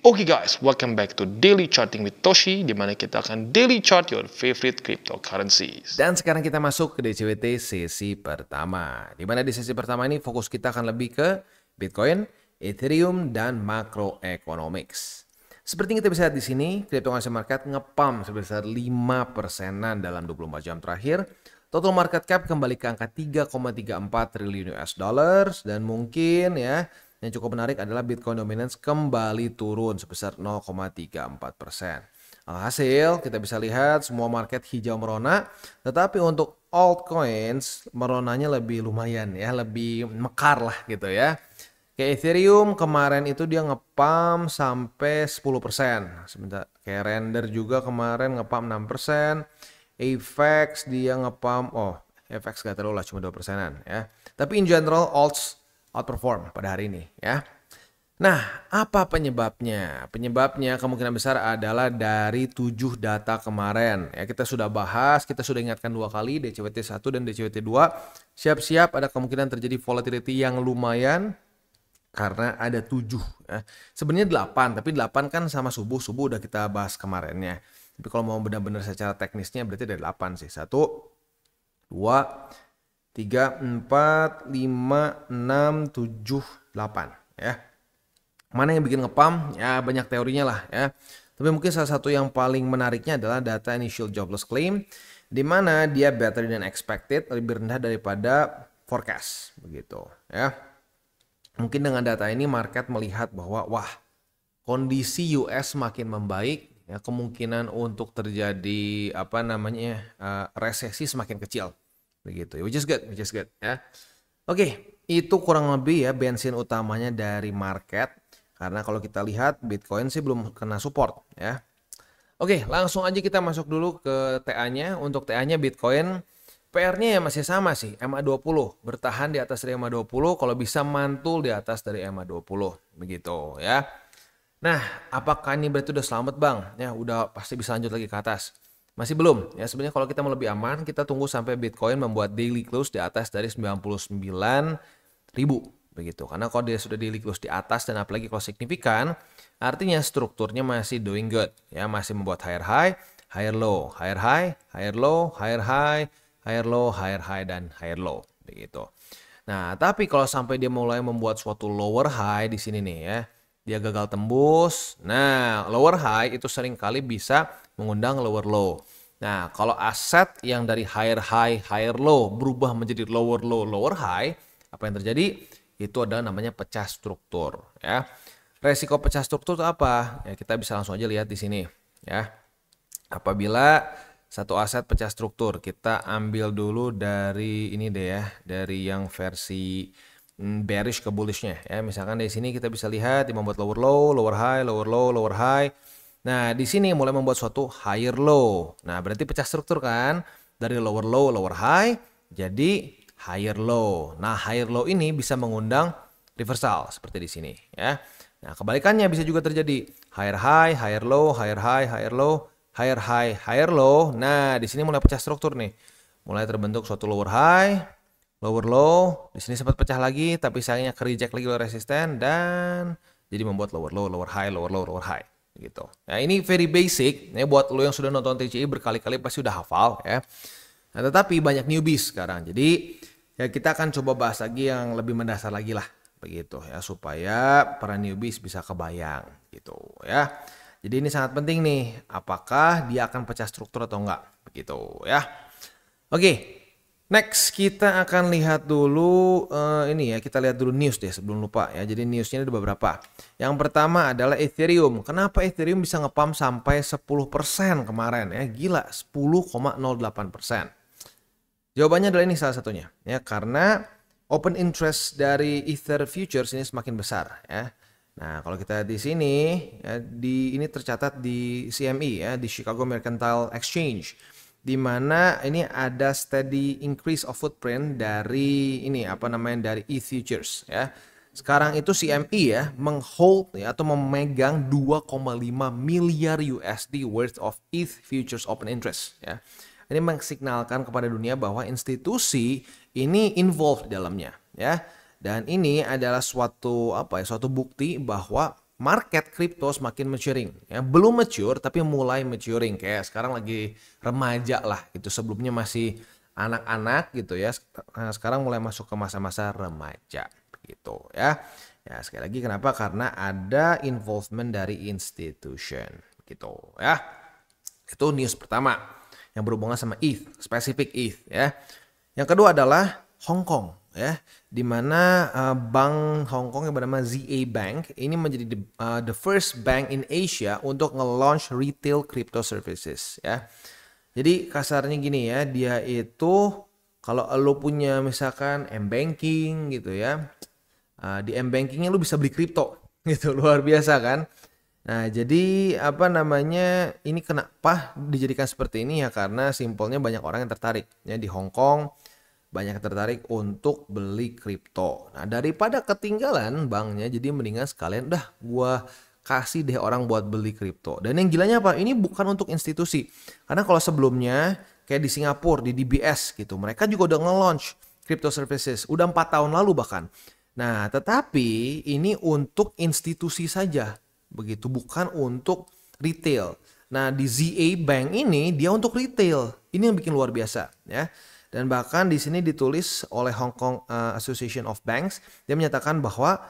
Oke guys, welcome back to Daily Charting with Toshi, di mana kita akan daily chart your favorite cryptocurrencies. Dan sekarang kita masuk ke DCWT sesi pertama. Di mana di sesi pertama ini fokus kita akan lebih ke Bitcoin, Ethereum, dan macroeconomics. Seperti yang kita bisa lihat di sini, cryptocurrency market ngepump sebesar 5%-an dalam 24 jam terakhir. Total market cap kembali ke angka 3,34 triliun US dollars, dan mungkin ya yang cukup menarik adalah Bitcoin dominance kembali turun sebesar 0,34%. Alhasil kita bisa lihat semua market hijau merona, tetapi untuk altcoins meronanya lebih lumayan ya, lebih mekar lah gitu ya. Kayak Ethereum kemarin itu dia ngepump sampai 10%. Sebentar, kayak Render juga kemarin ngepump 6%. AVAX dia ngepump, AVAX gak terlalu lah, cuma 2%-an ya. Tapi in general alts outperform pada hari ini ya. Nah, apa penyebabnya? Penyebabnya kemungkinan besar adalah dari 7 data kemarin. Ya, kita sudah bahas, kita sudah ingatkan 2 kali, DCWT 1 dan DCWT 2. Siap-siap ada kemungkinan terjadi volatility yang lumayan karena ada 7 ya. Sebenarnya 8, tapi 8 kan sama subuh udah kita bahas kemarinnya. Tapi kalau mau benar-benar secara teknisnya berarti ada 8 sih. 1 2 3, 4, 5, 6, 7, 8 ya. Mana yang bikin ngepump? Ya banyak teorinya lah ya. Tapi mungkin salah satu yang paling menariknya adalah data initial jobless claim, di mana dia better than expected, lebih rendah daripada forecast begitu ya. Mungkin dengan data ini market melihat bahwa wah, kondisi US makin membaik ya, kemungkinan untuk terjadi resesi semakin kecil. Begitu, which is good ya. Oke, itu kurang lebih ya bensin utamanya dari market. Karena kalau kita lihat Bitcoin sih belum kena support ya. Oke, langsung aja kita masuk dulu ke TA-nya. Untuk TA-nya Bitcoin PR-nya ya masih sama sih, MA20. Bertahan di atas dari MA20, kalau bisa mantul di atas dari MA20 begitu ya. Nah, apakah ini berarti udah selamat Bang? Ya, udah pasti bisa lanjut lagi ke atas. Masih belum ya, sebenarnya kalau kita mau lebih aman kita tunggu sampai Bitcoin membuat daily close di atas dari 99.000 begitu. Karena kalau dia sudah daily close di atas dan apalagi kalau signifikan, artinya strukturnya masih doing good ya, masih membuat higher high, higher low, higher high, higher low, higher high, higher low, higher high, dan higher low begitu. Nah, tapi kalau sampai dia mulai membuat suatu lower high di sini nih ya, dia gagal tembus. Nah, lower high itu seringkali bisa mengundang lower low. Nah, kalau aset yang dari higher high, higher low berubah menjadi lower low, lower high, apa yang terjadi? Itu adalah namanya pecah struktur ya. Resiko pecah struktur itu apa? Ya, kita bisa langsung aja lihat di sini ya. Apabila satu aset pecah struktur, kita ambil dulu dari ini deh ya, dari yang versi bearish ke bullishnya ya. Misalkan di sini kita bisa lihat dia membuat lower low, lower high, lower low, lower high. Nah, di sini mulai membuat suatu higher low. Nah, berarti pecah struktur kan? Dari lower low, lower high jadi higher low. Nah, higher low ini bisa mengundang reversal seperti di sini ya. Nah, kebalikannya bisa juga terjadi higher high, higher low, higher high, higher low, higher high, higher low. Nah, di sini mulai pecah struktur nih. Mulai terbentuk suatu lower high, lower low. Di sini sempat pecah lagi tapi sayangnya ke reject lagi oleh resisten dan jadi membuat lower low, lower high, lower low, lower high gitu. Nah, ini very basic. Ini buat lo yang sudah nonton TCI berkali-kali pasti udah hafal ya. Nah, tetapi banyak newbies sekarang. Jadi ya kita akan coba bahas lagi yang lebih mendasar lagi lah begitu ya, supaya para newbies bisa kebayang gitu ya. Jadi ini sangat penting nih, apakah dia akan pecah struktur atau enggak begitu ya. Oke. Next kita akan lihat dulu ini ya, kita lihat dulu news deh sebelum lupa ya. Jadi newsnya ada beberapa. Yang pertama adalah Ethereum. Kenapa Ethereum bisa ngepump sampai 10% kemarin ya? Gila, 10,08%. Jawabannya adalah ini salah satunya ya, karena open interest dari Ether futures ini semakin besar ya. Nah, kalau kita di sini ya, ini tercatat di CME ya, di Chicago Mercantile Exchange, di mana ini ada steady increase of footprint dari dari ETH futures ya. Sekarang itu CME ya menghold ya, atau memegang 2,5 miliar USD worth of ETH futures open interest ya. Ini mensignalkan kepada dunia bahwa institusi ini involved di dalamnya ya. Dan ini adalah suatu bukti bahwa market crypto semakin maturing. Ya, belum mature tapi mulai maturing. Kayak sekarang lagi remaja lah gitu. Sebelumnya masih anak-anak gitu ya. Sekarang mulai masuk ke masa-masa remaja gitu ya. Ya, sekali lagi kenapa? Karena ada involvement dari institution gitu ya. Itu news pertama yang berhubungan sama ETH, spesifik ETH ya. Yang kedua adalah Hong Kong ya, di mana bank Hong Kong yang bernama ZA Bank ini menjadi the first bank in Asia untuk nge-launch retail crypto services ya. Jadi kasarnya gini ya, dia itu kalau lo punya misalkan M-banking gitu ya, di M-bankingnya lu bisa beli kripto gitu, luar biasa kan. Nah jadi apa namanya, ini kenapa dijadikan seperti ini ya, karena simpelnya banyak orang yang tertarik ya di Hong Kong, banyak yang tertarik untuk beli kripto. Nah daripada ketinggalan banknya, jadi mendingan sekalian udah gua kasih deh orang buat beli kripto. Dan yang gilanya apa, ini bukan untuk institusi, karena kalau sebelumnya kayak di Singapura di DBS gitu, mereka juga udah nge-launch crypto services udah 4 tahun lalu bahkan. Nah, tetapi ini untuk institusi saja, begitu, bukan untuk retail. Nah, di ZA Bank ini dia untuk retail. Ini yang bikin luar biasa, ya. Dan bahkan di sini ditulis oleh Hong Kong Association of Banks, dia menyatakan bahwa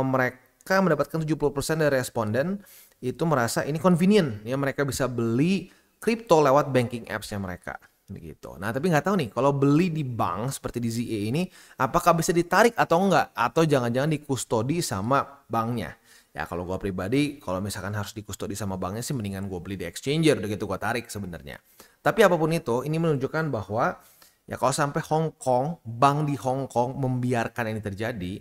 mereka mendapatkan 70% dari responden itu merasa ini convenient, ya, mereka bisa beli kripto lewat banking apps-nya mereka. Begitu. Nah tapi nggak tahu nih kalau beli di bank seperti di ZA ini apakah bisa ditarik atau enggak, atau jangan-jangan dikustodi sama banknya. Ya kalau gue pribadi kalau misalkan harus dikustodi sama banknya sih mendingan gue beli di exchanger, udah gitu gue tarik sebenarnya. Tapi apapun itu, ini menunjukkan bahwa ya kalau sampai Hong Kong, bank di Hong Kong membiarkan ini terjadi,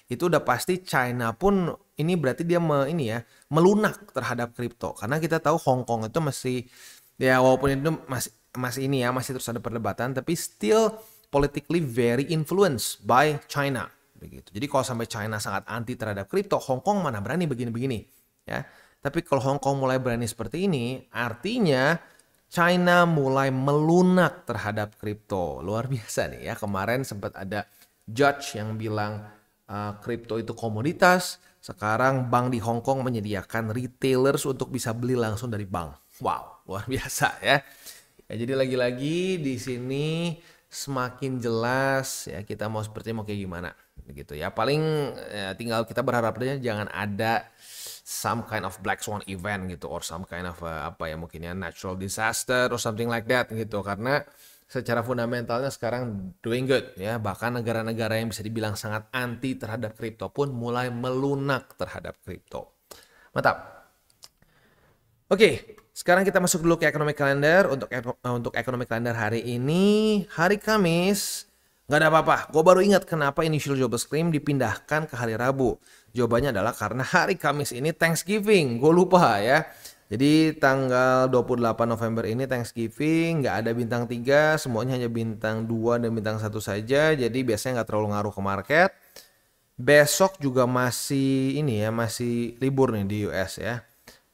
itu udah pasti China pun ini berarti dia melunak terhadap kripto, karena kita tahu Hong Kong itu masih, ya walaupun itu masih terus ada perdebatan, tapi still politically very influenced by China begitu. Jadi kalau sampai China sangat anti terhadap kripto, Hong Kong mana berani begini-begini ya. Tapi kalau Hong Kong mulai berani seperti ini, artinya China mulai melunak terhadap kripto. Luar biasa nih ya. Kemarin sempat ada judge yang bilang kripto itu komoditas. Sekarang bank di Hong Kong menyediakan retailers untuk bisa beli langsung dari bank. Wow, luar biasa ya. Ya, jadi lagi-lagi di sini semakin jelas ya kita mau kayak gimana begitu ya. Paling ya, tinggal kita berharap aja jangan ada some kind of black swan event gitu, or some kind of mungkin natural disaster or something like that gitu, karena secara fundamentalnya sekarang doing good ya. Bahkan negara-negara yang bisa dibilang sangat anti terhadap kripto pun mulai melunak terhadap kripto. Mantap. Oke, sekarang kita masuk dulu ke economic calendar. Untuk economic calendar hari ini, hari Kamis, nggak ada apa-apa. Gue baru ingat kenapa initial jobless claim dipindahkan ke hari Rabu. Jawabannya adalah karena hari Kamis ini Thanksgiving. Gue lupa ya. Jadi tanggal 28 November ini Thanksgiving, nggak ada bintang 3, semuanya hanya bintang 2 dan bintang 1 saja. Jadi biasanya nggak terlalu ngaruh ke market. Besok juga masih masih libur nih di US ya.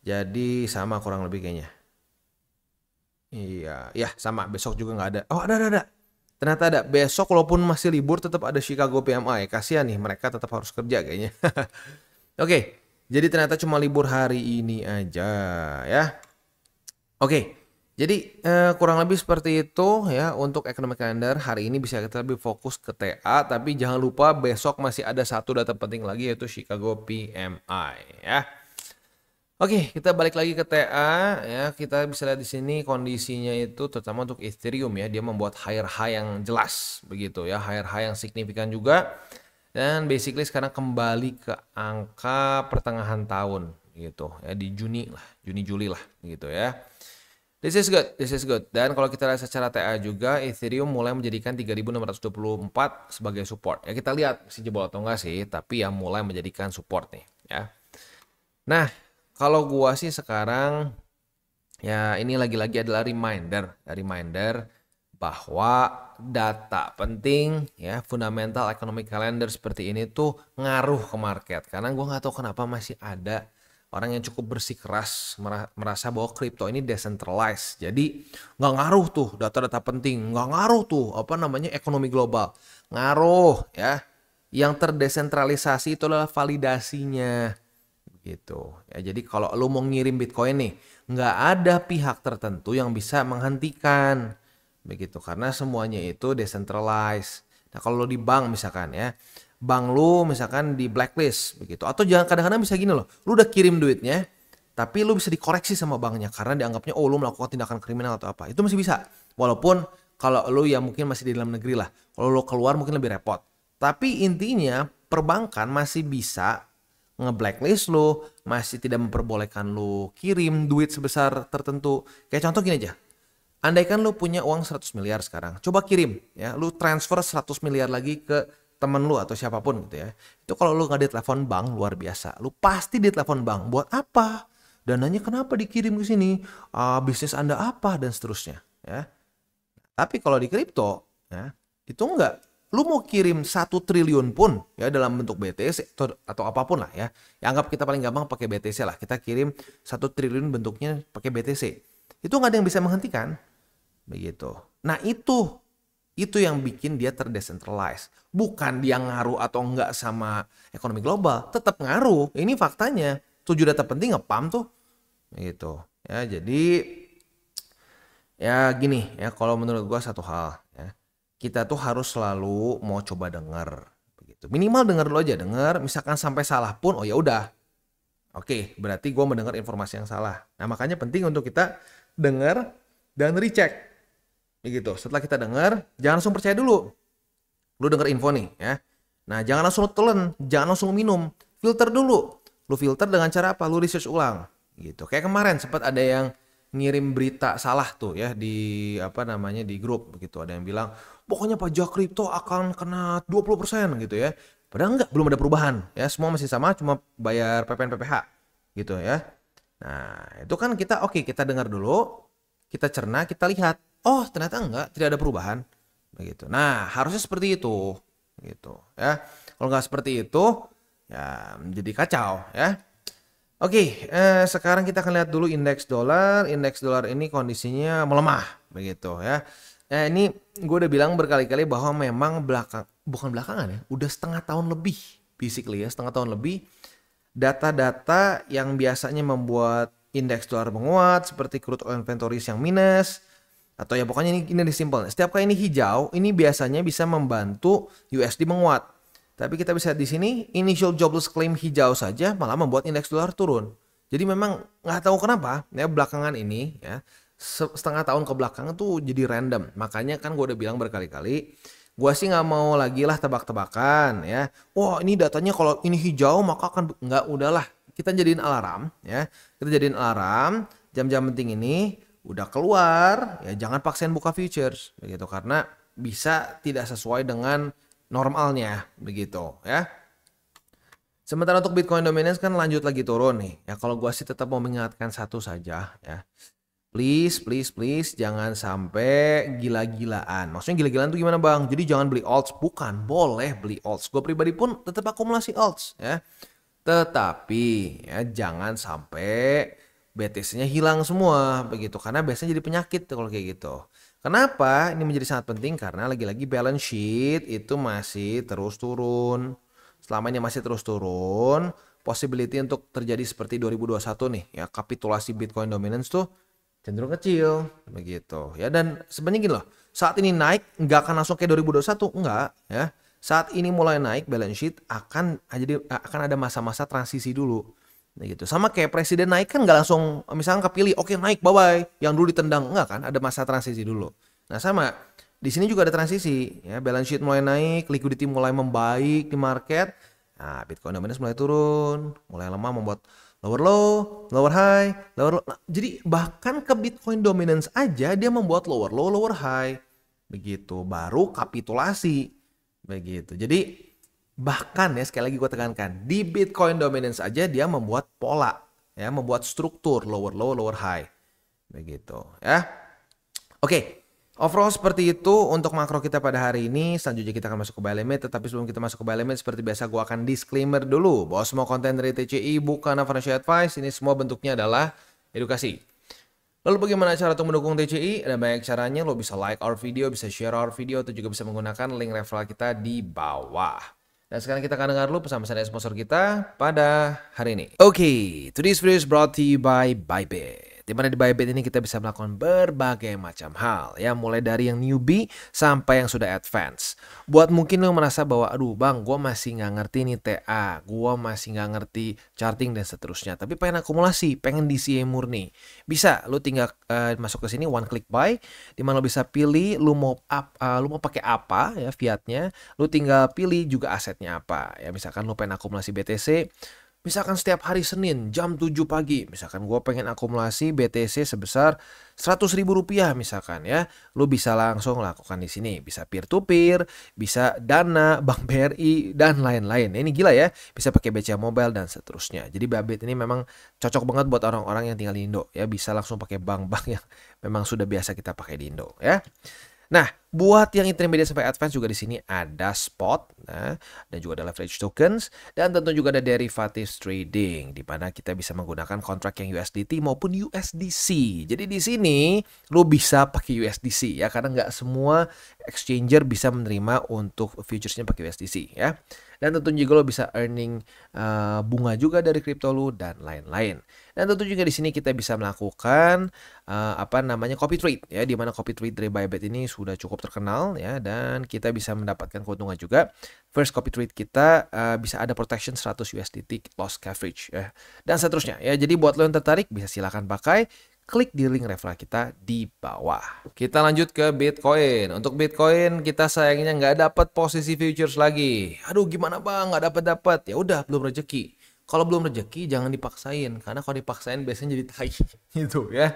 Jadi sama kurang lebih kayaknya. Iya, ya sama. Besok juga nggak ada. Oh ada. Ternyata ada. Besok walaupun masih libur tetap ada Chicago PMI. Kasihan nih, mereka tetap harus kerja kayaknya. Oke, jadi ternyata cuma libur hari ini aja ya. Oke, jadi kurang lebih seperti itu ya untuk economic calendar. Hari ini bisa kita lebih fokus ke TA. Tapi jangan lupa besok masih ada satu data penting lagi, yaitu Chicago PMI ya. Oke, kita balik lagi ke TA ya. Kita bisa lihat di sini kondisinya itu terutama untuk Ethereum ya, dia membuat higher high yang jelas begitu ya, higher high yang signifikan juga. Dan basically sekarang kembali ke angka pertengahan tahun gitu ya, di Juni-Juli lah gitu ya. This is good. Dan kalau kita lihat secara TA juga, Ethereum mulai menjadikan 3.624 sebagai support. Ya kita lihat si jebol atau enggak sih, tapi ya mulai menjadikan support nih ya. Nah, kalau gua sih sekarang ya ini lagi-lagi adalah reminder bahwa data penting ya, fundamental economic calendar seperti ini tuh ngaruh ke market. Karena gua nggak tahu kenapa masih ada orang yang cukup bersikeras merasa bahwa kripto ini decentralized. Jadi nggak ngaruh tuh data-data penting, nggak ngaruh tuh ekonomi global. Ngaruh ya. Yang terdesentralisasi itu adalah validasinya. gitu. Ya, jadi kalau lu mau ngirim Bitcoin nih, nggak ada pihak tertentu yang bisa menghentikan begitu karena semuanya itu decentralized. Nah, kalau lu di bank misalkan ya, bank lu misalkan di blacklist begitu atau jangan kadang-kadang bisa gini loh, lu udah kirim duitnya tapi lu bisa dikoreksi sama banknya karena dianggapnya oh lu melakukan tindakan kriminal atau apa. Itu masih bisa. Walaupun kalau lu ya mungkin masih di dalam negeri lah. Kalau lu keluar mungkin lebih repot. Tapi intinya perbankan masih bisa nge-blacklist lu, masih tidak memperbolehkan lu kirim duit sebesar tertentu. Kayak contoh gini aja. Andaikan lu punya uang 100 miliar sekarang, coba kirim ya, lu transfer 100 miliar lagi ke temen lu atau siapapun gitu ya. Itu kalau lu nggak ditelepon bank luar biasa. Lu pasti ditelepon bank. Buat apa? Dananya kenapa dikirim ke sini? Bisnis Anda apa dan seterusnya ya. Tapi kalau di kripto ya, itu enggak. Lu mau kirim 1 triliun pun ya dalam bentuk BTC atau apapun lah ya. Ya anggap kita paling gampang pakai BTC lah. Kita kirim 1 triliun bentuknya pakai BTC. Itu nggak ada yang bisa menghentikan. Begitu. Nah itu yang bikin dia terdecentralized. Bukan dia ngaruh atau enggak sama ekonomi global. Tetap ngaruh. Ini faktanya. 7 data penting nge-pump tuh. Gitu. Ya jadi ya gini ya kalau menurut gua satu hal ya. Kita tuh harus selalu mau coba denger begitu. Minimal denger dulu aja, denger misalkan sampai salah pun oh ya udah. Oke, berarti gua mendengar informasi yang salah. Nah, makanya penting untuk kita denger dan recheck. Begitu. Setelah kita denger, jangan langsung percaya dulu. Lu denger info nih ya. Nah, jangan langsung telan, jangan langsung minum. Filter dulu. Lu filter dengan cara apa? Lu research ulang gitu. Kayak kemarin sempat ada yang ngirim berita salah tuh ya di apa namanya di grup begitu. Ada yang bilang pokoknya pajak kripto akan kena 20% gitu ya. Padahal enggak, belum ada perubahan ya. Semua masih sama, cuma bayar PPN PPh gitu ya. Nah, itu kan kita oke, kita dengar dulu, kita cerna, kita lihat. Oh, ternyata enggak, tidak ada perubahan begitu. Nah, harusnya seperti itu gitu ya. Kalau nggak seperti itu ya jadi kacau ya. Oke, sekarang kita akan lihat dulu indeks dolar. Indeks dolar ini kondisinya melemah, begitu ya. Ini gue udah bilang berkali-kali bahwa memang bukan belakangan ya, udah setengah tahun lebih, basically ya, setengah tahun lebih. Data-data yang biasanya membuat indeks dolar menguat, seperti crude oil inventories yang minus, atau ya pokoknya ini simple. Setiap kali ini hijau, ini biasanya bisa membantu USD menguat. Tapi kita bisa di sini initial jobless claim hijau saja malah membuat indeks dolar turun. Jadi memang nggak tahu kenapa ya belakangan ini ya setengah tahun ke belakang tuh jadi random. Makanya kan gue udah bilang berkali-kali, gue sih nggak mau lagi lah tebak-tebakan ya. Wah ini datanya kalau ini hijau maka akan nggak, udahlah. Kita jadiin alarm ya. Kita jadiin alarm jam-jam penting ini udah keluar ya jangan paksain buka futures begitu karena bisa tidak sesuai dengan normalnya begitu ya. Sementara untuk Bitcoin dominance kan lanjut lagi turun nih. Ya kalau gua sih tetap mau mengingatkan satu saja ya. Please jangan sampai gila-gilaan. Maksudnya gila-gilaan tuh gimana bang? Jadi jangan beli alts. Bukan, boleh beli alts. Gue pribadi pun tetap akumulasi alts ya. Tetapi ya jangan sampai BTC-nya hilang semua begitu. Karena biasanya jadi penyakit tuh kalau kayak gitu. Kenapa? Ini menjadi sangat penting karena lagi-lagi balance sheet itu masih terus turun. Selama ini masih terus turun, possibility untuk terjadi seperti 2021 nih, ya kapitulasi Bitcoin dominance tuh cenderung kecil begitu. Ya dan sebenarnya gini loh, saat ini naik nggak akan langsung kayak 2021, enggak ya. Saat ini mulai naik balance sheet akan ada masa-masa transisi dulu. Nah gitu. Sama kayak presiden naik kan nggak langsung misalnya kepilih oke naik bye-bye yang dulu ditendang, enggak kan, ada masa transisi dulu. Nah sama di sini juga ada transisi ya, balance sheet mulai naik, liquidity mulai membaik di market. Nah Bitcoin dominance mulai turun, mulai lemah membuat lower low, lower high, lower low. Nah, jadi bahkan ke Bitcoin dominance aja dia membuat lower low, lower high. Begitu baru kapitulasi. Begitu. Jadi bahkan ya sekali lagi gue tekankan, di Bitcoin dominance aja dia membuat pola, ya, membuat struktur lower low, lower high. Begitu, ya. Oke. Overall seperti itu untuk makro kita pada hari ini. Selanjutnya kita akan masuk ke buy limit, tetapi sebelum kita masuk ke buy limit seperti biasa gue akan disclaimer dulu bahwa semua konten dari TCI bukan financial advice, ini semua bentuknya adalah edukasi. Lalu bagaimana cara untuk mendukung TCI? Ada banyak caranya, lo bisa like our video, bisa share our video, atau juga bisa menggunakan link referral kita di bawah. Dan sekarang kita akan dengar dulu pesan-pesan dari sponsor kita pada hari ini. Oke, today's video is brought to you by Bybit. Di mana di Bybit ini kita bisa melakukan berbagai macam hal, ya, mulai dari yang newbie sampai yang sudah advance. Buat mungkin lo merasa bahwa, aduh bang, gue masih nggak ngerti nih TA, gue masih nggak ngerti charting dan seterusnya, tapi pengen akumulasi, pengen DCA murni. Bisa, lo tinggal masuk ke sini, one click buy, di mana lo bisa pilih lo mau pakai apa, ya, fiatnya. Lo tinggal pilih juga asetnya apa, ya. Misalkan lo pengen akumulasi BTC. Misalkan setiap hari Senin jam 7 pagi, misalkan gue pengen akumulasi BTC sebesar 100 ribu rupiah misalkan, ya. Lu bisa langsung lakukan di sini. Bisa peer to peer, bisa Dana, Bank BRI, dan lain-lain. Ini gila ya, bisa pakai BCA Mobile dan seterusnya. Jadi Bybit ini memang cocok banget buat orang-orang yang tinggal di Indo, ya. Bisa langsung pakai bank-bank yang memang sudah biasa kita pakai di Indo, ya. Nah, buat yang intermediate sampai advance juga di sini ada spot, nah, dan juga ada leverage tokens, dan tentu juga ada derivatives trading, di mana kita bisa menggunakan kontrak yang USDT maupun USDC. Jadi di sini lo bisa pakai USDC, ya, karena nggak semua exchanger bisa menerima untuk futuresnya pakai USDC, ya. Dan tentunya juga lo bisa earning bunga juga dari kripto lo dan lain-lain. Dan tentu juga di sini kita bisa melakukan copy trade, ya, di mana copy trade dari Bybit ini sudah cukup terkenal, ya, dan kita bisa mendapatkan keuntungan juga. First copy trade kita bisa ada protection 100 USDT loss coverage, ya, dan seterusnya, ya. Jadi buat lo yang tertarik bisa silakan pakai. Klik di link referral kita di bawah. Kita lanjut ke Bitcoin. Untuk Bitcoin kita sayangnya nggak dapat posisi futures lagi. Aduh, gimana bang, nggak dapat. Ya udah, belum rezeki. Kalau belum rezeki jangan dipaksain, karena kalau dipaksain biasanya jadi tai gitu, ya.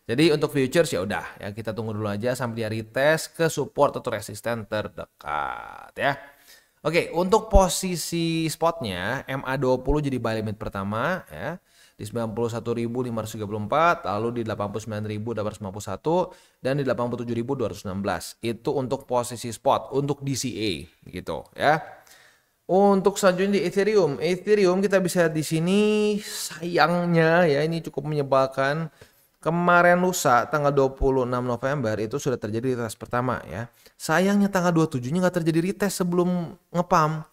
Jadi untuk futures ya udah, ya, kita tunggu dulu aja sampai dia retest ke support atau resisten terdekat, ya. Oke, untuk posisi spotnya MA20 jadi buy limit pertama, ya, di 91.534, lalu di 89.851, dan di 87.216. Itu untuk posisi spot, untuk DCA gitu, ya. Untuk selanjutnya di Ethereum kita bisa di sini, sayangnya, ya, ini cukup menyebalkan. Kemarin lusa tanggal 26 November itu sudah terjadi retest pertama, ya. Sayangnya tanggal 27-nya nggak terjadi retest sebelum ngepam.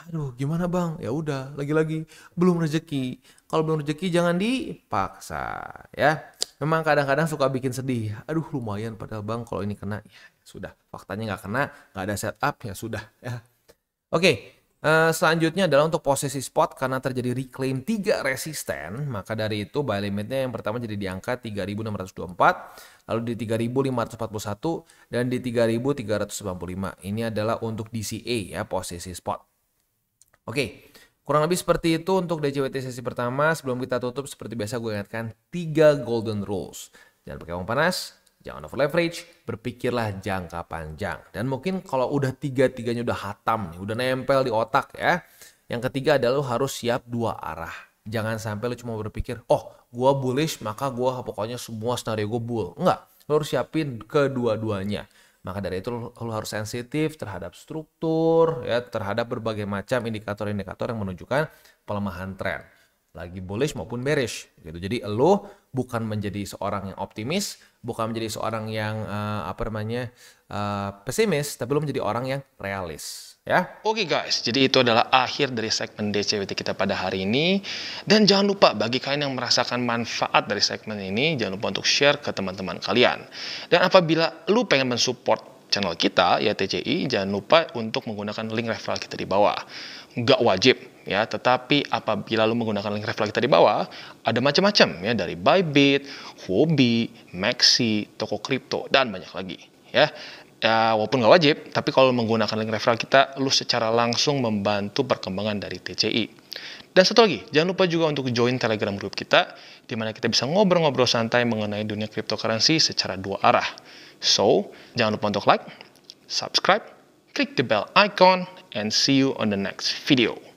Aduh, gimana bang? Ya udah, lagi-lagi belum rezeki. Kalau belum rezeki jangan dipaksa, ya. Memang kadang-kadang suka bikin sedih. Aduh, lumayan padahal bang kalau ini kena. Ya sudah, faktanya nggak kena, nggak ada setup, ya sudah, ya. Oke, selanjutnya adalah untuk posisi spot karena terjadi reclaim 3 resisten, maka dari itu buy limitnya yang pertama jadi di angka 3.624, lalu di 3.541, dan di 3.395. Ini adalah untuk DCA, ya, posisi spot. Oke, kurang lebih seperti itu untuk DCWT sesi pertama. Sebelum kita tutup, seperti biasa gue ingatkan 3 golden rules. Jangan pakai uang panas, jangan over leverage, berpikirlah jangka panjang. Dan mungkin kalau udah tiga-tiganya udah hatam nih, udah nempel di otak, ya. Yang ketiga adalah lo harus siap 2 arah. Jangan sampai lo cuma berpikir, oh gua bullish maka gua pokoknya semua skenario gue bull. Enggak, lo harus siapin kedua-duanya. Maka dari itu lo harus sensitif terhadap struktur, ya, terhadap berbagai macam indikator-indikator yang menunjukkan pelemahan tren, lagi bullish maupun bearish gitu. Jadi lo bukan menjadi seorang yang optimis, bukan menjadi seorang yang pesimis, tapi lo menjadi orang yang realis, ya. Oke guys, jadi itu adalah akhir dari segmen DCWT kita pada hari ini. Dan jangan lupa bagi kalian yang merasakan manfaat dari segmen ini, jangan lupa untuk share ke teman-teman kalian. Dan apabila lu pengen mensupport channel kita, ya, TCI, jangan lupa untuk menggunakan link referral kita di bawah. Nggak wajib, ya, tetapi apabila lu menggunakan link referral kita di bawah, ada macam-macam, ya, dari Bybit, Huobi, Maxi, toko kripto, dan banyak lagi, ya. Ya, walaupun nggak wajib, tapi kalau menggunakan link referral kita, lu secara langsung membantu perkembangan dari TCI. Dan satu lagi, jangan lupa juga untuk join Telegram group kita, di mana kita bisa ngobrol-ngobrol santai mengenai dunia cryptocurrency secara 2 arah. So, jangan lupa untuk like, subscribe, klik the bell icon, and see you on the next video.